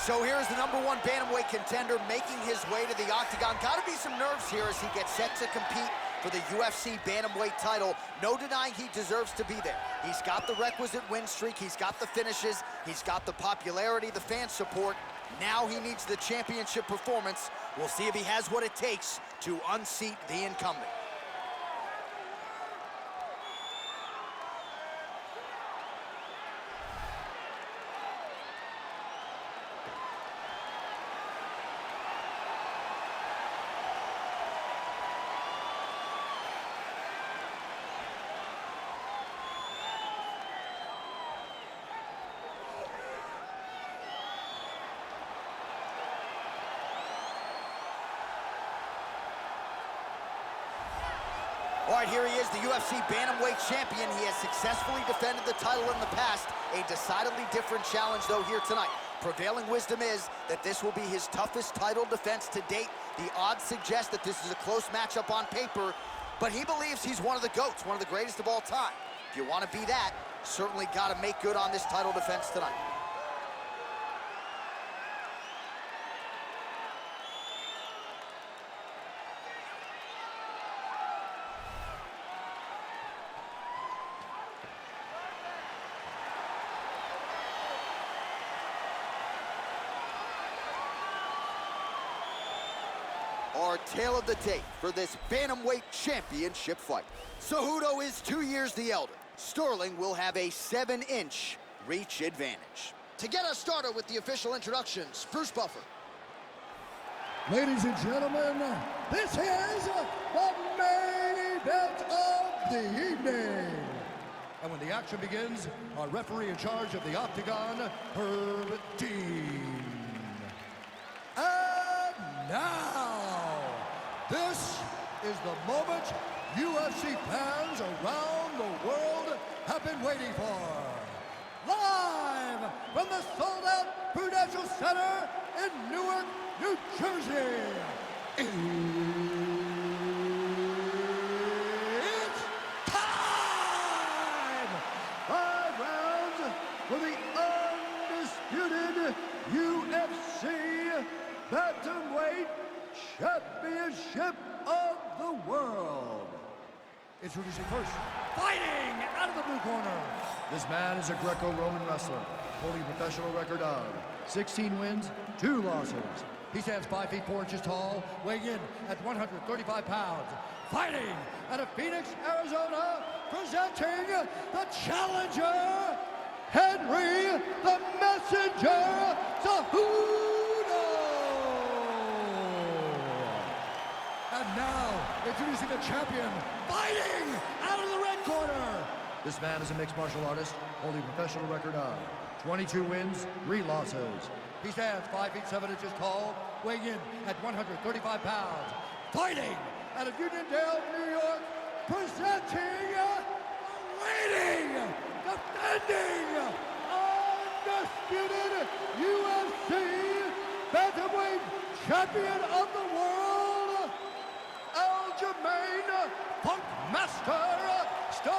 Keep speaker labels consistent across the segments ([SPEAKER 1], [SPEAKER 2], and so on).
[SPEAKER 1] So here's the #1 bantamweight contender making his way to the octagon. Gotta be some nerves here as he gets set to compete for the UFC bantamweight title. No denying he deserves to be there. He's got the requisite win streak, he's got the finishes, he's got the popularity, the fan support. Now he needs the championship performance. We'll see if he has what it takes to unseat the incumbent. All right, here he is, the UFC bantamweight champion. He has successfully defended the title in the past. A decidedly different challenge, though, here tonight. Prevailing wisdom is that this will be his toughest title defense to date. The odds suggest that this is a close matchup on paper, but he believes he's one of the GOATs, one of the greatest of all time. If you want to be that, certainly got to make good on this title defense tonight. Our tale of the tape for this bantamweight championship fight. Cejudo is 2 years the elder. Sterling will have a 7-inch reach advantage. To get us started with the official introductions, Bruce Buffer.
[SPEAKER 2] Ladies and gentlemen, this is the main event of the evening. And when the action begins, our referee in charge of the octagon, Herb Dean. And now, this is the moment UFC fans around the world have been waiting for. Live from the sold-out Prudential Center in Newark, New Jersey. It's time! 5 rounds for the undisputed UFC Bantamweight Championship of the World. Introducing first, fighting out of the blue corner. This man is a Greco-Roman wrestler, holding a professional record of 16 wins, 2 losses. He stands 5 feet 4 inches tall, weighing in at 135 pounds. Fighting out of Phoenix, Arizona, presenting the challenger, Henry the Messenger Cejudo. And now, introducing the champion, fighting out of the red corner. This man is a mixed martial artist, holding a professional record of 22 wins, 3 losses. He stands 5 feet 7 inches tall, weighing in at 135 pounds. Fighting out of Uniondale, New York, presenting, reigning, defending, undisputed UFC Bantamweight Champion of the World, Jermaine Funkmaster Sterling.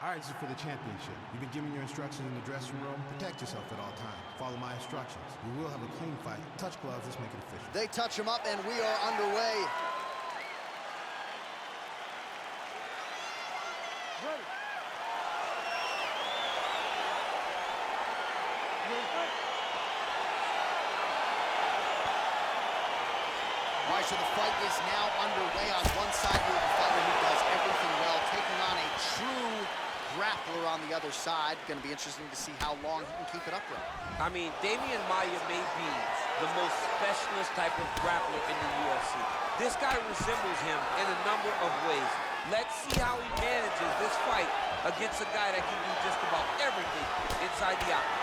[SPEAKER 3] All right, this is for the championship. You've been given your instructions in the dressing room. Protect yourself at all times. Follow my instructions. We will have a clean fight. Touch gloves, let's make it official.
[SPEAKER 1] They touch him up and we are underway.
[SPEAKER 2] Ready.
[SPEAKER 1] All right, so the fight is now underway. On one side, we have a fighter who does everything well, taking on a true grappler on the other side. Going to be interesting to see how long he can keep it upright.
[SPEAKER 4] I mean, Damian Maia may be the most specialist type of grappler in the UFC. This guy resembles him in a number of ways. Let's see how he manages this fight against a guy that can do just about everything inside the octagon.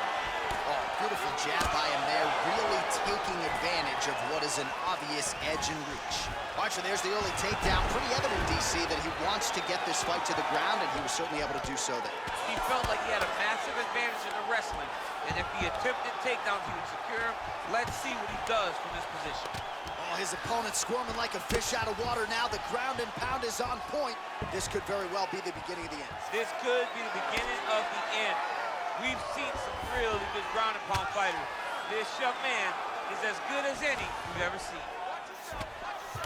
[SPEAKER 1] Oh, beautiful jab by him there, really taking advantage of what is an obvious edge and reach. All right, so there's the early takedown. Pretty evident, DC, that he wants wants to get this fight to the ground, and he was certainly able to do so there.
[SPEAKER 4] He felt like he had a massive advantage in the wrestling, and if he attempted takedowns, he would secure him. Let's see what he does from this position.
[SPEAKER 1] Oh, his opponent squirming like a fish out of water now. The ground and pound is on point. This could very well be the beginning of the end.
[SPEAKER 4] This could be the beginning of the end. We've seen some really good ground and pound fighters. This young man is as good as any we've ever seen.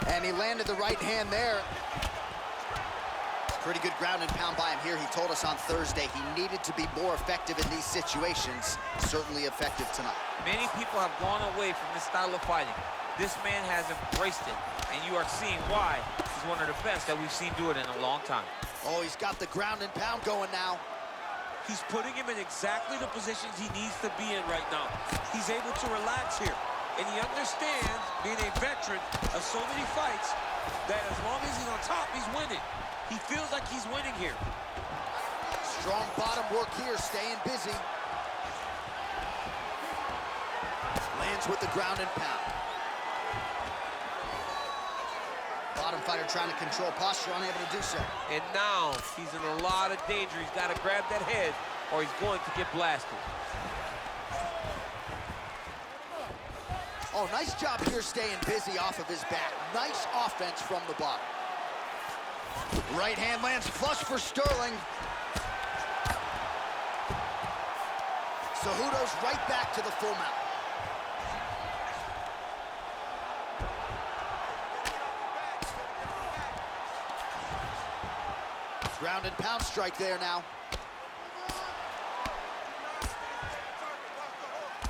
[SPEAKER 1] And he landed the right hand there. Pretty good ground and pound by him here. He told us on Thursday he needed to be more effective in these situations. Certainly effective tonight.
[SPEAKER 4] Many people have gone away from this style of fighting. This man has embraced it, and you are seeing why he's one of the best that we've seen do it in a long time.
[SPEAKER 1] Oh, he's got the ground and pound going now.
[SPEAKER 4] He's putting him in exactly the positions he needs to be in right now. He's able to relax here, and he understands, being a veteran of so many fights, that as long as he's on top, he's winning. He feels like he's winning here.
[SPEAKER 1] Strong bottom work here, staying busy. Lands with the ground and pound. Bottom fighter trying to control posture, unable to do so.
[SPEAKER 4] And now he's in a lot of danger. He's got to grab that head or he's going to get blasted.
[SPEAKER 1] Oh, nice job here staying busy off of his back. Nice offense from the bottom. Right hand lands flush for Sterling. Cejudo's right back to the full mount. Ground and pound strike there now.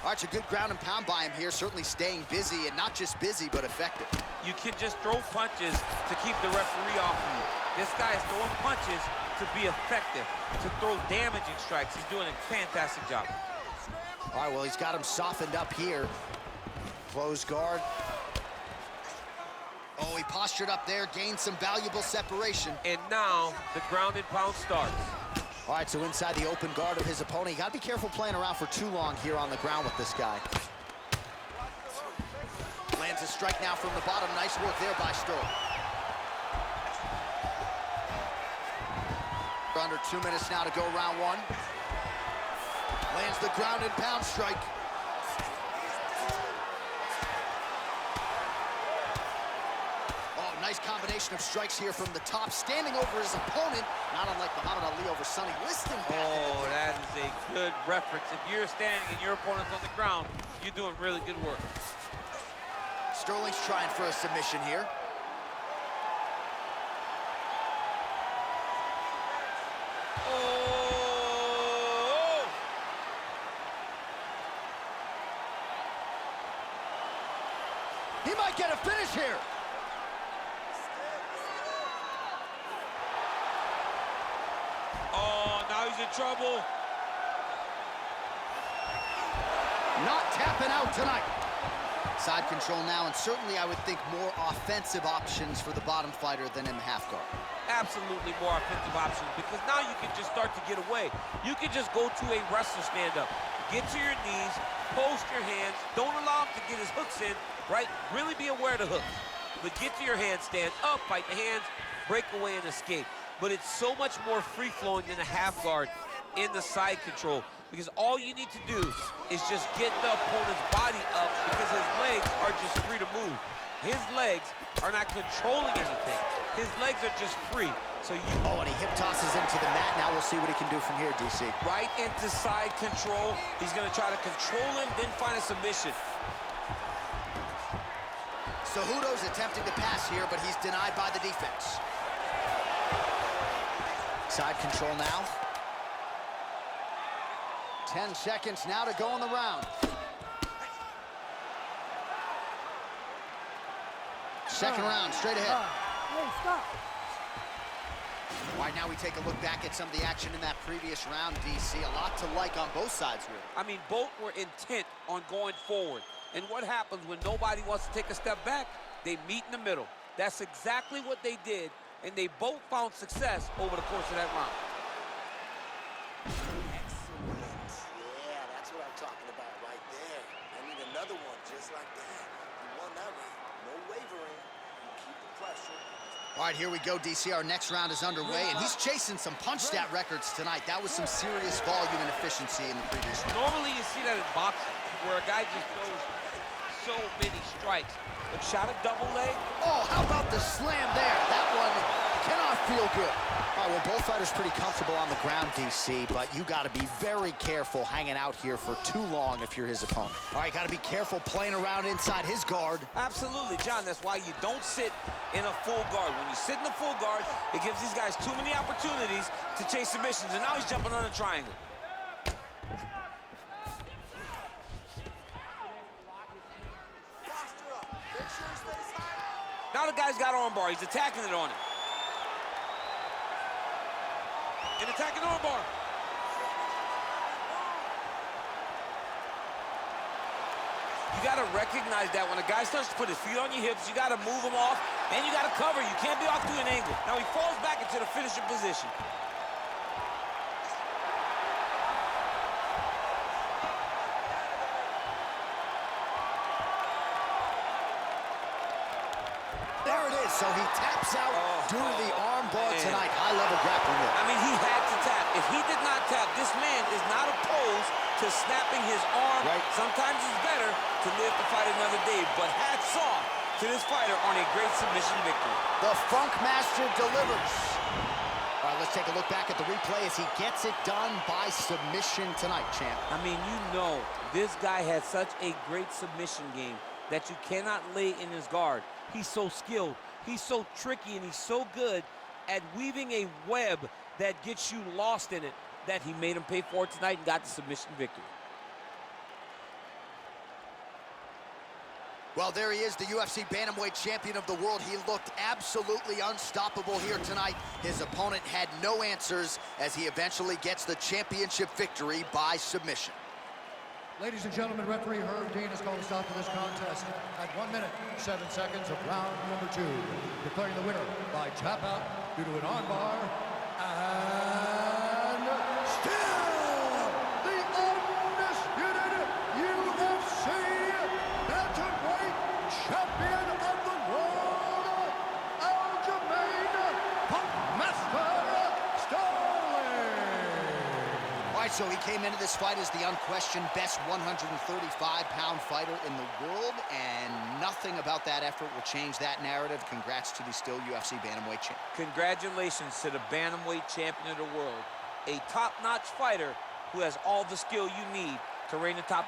[SPEAKER 1] All right, it's a good ground and pound by him here, certainly staying busy, and not just busy, but effective.
[SPEAKER 4] You can just throw punches to keep the referee off of you. This guy is throwing punches to be effective, to throw damaging strikes. He's doing a fantastic job.
[SPEAKER 1] All right, well, he's got him softened up here. Closed guard. Oh, he postured up there, gained some valuable separation.
[SPEAKER 4] And now the ground and pound starts.
[SPEAKER 1] All right, so inside the open guard of his opponent. You got to be careful playing around for too long here on the ground with this guy. Lands a strike now from the bottom. Nice work there by Sterling. Under 2 minutes now to go, round one. Lands the ground and pound strike. Nice combination of strikes here from the top, standing over his opponent, not unlike Muhammad Ali over Sonny Liston.
[SPEAKER 4] Oh, that is a good reference. If you're standing and your opponent's on the ground, you're doing really good work.
[SPEAKER 1] Sterling's trying for a submission here.
[SPEAKER 4] Oh!
[SPEAKER 1] He might get a finish here.
[SPEAKER 4] Oh, now he's in trouble.
[SPEAKER 1] Not tapping out tonight. Side control now, and certainly I would think more offensive options for the bottom fighter than in the half guard.
[SPEAKER 4] Absolutely more offensive options, because now you can just start to get away. You can just go to a wrestler stand-up. Get to your knees, post your hands, don't allow him to get his hooks in, right? Really be aware of the hooks. But get to your hands, stand up, fight the hands, break away and escape. But it's so much more free-flowing than a half guard in the side control, because all you need to do is just get the opponent's body up, because his legs are just free to move. His legs are not controlling anything. His legs are just free. So you...
[SPEAKER 1] Oh, and he hip tosses him to the mat. Now we'll see what he can do from here, DC.
[SPEAKER 4] Right into side control. He's going to try to control him, then find a submission.
[SPEAKER 1] Cejudo's attempting to pass here, but he's denied by the defense. Side control now. 10 seconds now to go in the round. Second round, straight ahead.
[SPEAKER 2] Hey, stop.
[SPEAKER 1] All right, now we take a look back at some of the action in that previous round, DC. A lot to like on both sides, really.
[SPEAKER 4] I mean, both were intent on going forward. And what happens when nobody wants to take a step back? They meet in the middle. That's exactly what they did, and they both found success over the course of that round.
[SPEAKER 5] Excellent. Yeah, that's what I'm talking about right there. I need another one just like that. You won that round. No wavering. You keep the pressure.
[SPEAKER 1] All right, here we go, DC. Our next round is underway, and he's chasing some punch stat records tonight. That was some serious volume and efficiency in the previous round.
[SPEAKER 4] Normally you see that in boxing, where a guy just throws so many strikes. But shot a double leg.
[SPEAKER 1] Oh, how about the slam there? That one cannot feel good. All right, well, both fighters pretty comfortable on the ground, DC, but you got to be very careful hanging out here for too long if you're his opponent. All right, got to be careful playing around inside his guard.
[SPEAKER 4] Absolutely, John. That's why you don't sit in a full guard. When you sit in a full guard, it gives these guys too many opportunities to chase submissions, and now he's jumping on a triangle. Now the guy's got armbar. He's attacking it on him. And attacking armbar. You got to recognize that when a guy starts to put his feet on your hips, you got to move him off, and you got to cover. You can't be off to an angle. Now he falls back into the finishing position.
[SPEAKER 1] There it is. So he taps out due to the arm bar tonight. High-level grappling work.
[SPEAKER 4] I mean, he had to tap. If he did not tap, this man is not opposed to snapping his arm.
[SPEAKER 1] Right.
[SPEAKER 4] Sometimes it's better to live to fight another day. But hats off to this fighter on a great submission victory.
[SPEAKER 1] The Funk Master delivers. All right, let's take a look back at the replay as he gets it done by submission tonight, champ.
[SPEAKER 4] I mean, you know, this guy has such a great submission game that you cannot lay in his guard. He's so skilled, he's so tricky, and he's so good at weaving a web that gets you lost in it that he made him pay for it tonight and got the submission victory.
[SPEAKER 1] Well, there he is, the UFC Bantamweight Champion of the world. He looked absolutely unstoppable here tonight. His opponent had no answers as he eventually gets the championship victory by submission.
[SPEAKER 2] Ladies and gentlemen, referee Herb Dean has called a stop to this contest at 1 minute, 7 seconds of round number 2. Declaring the winner by tap out due to an armbar, and still the undisputed UFC Bantamweight Champion of the world, Aljamain Punkmaster Sterling.
[SPEAKER 1] All right, so he came into this fight as the unquestioned best 135-pound fighter in the world, and nothing about that effort will change that narrative. Congrats to the still UFC Bantamweight champ.
[SPEAKER 4] Congratulations to the Bantamweight Champion of the world, a top-notch fighter who has all the skill you need to reign atop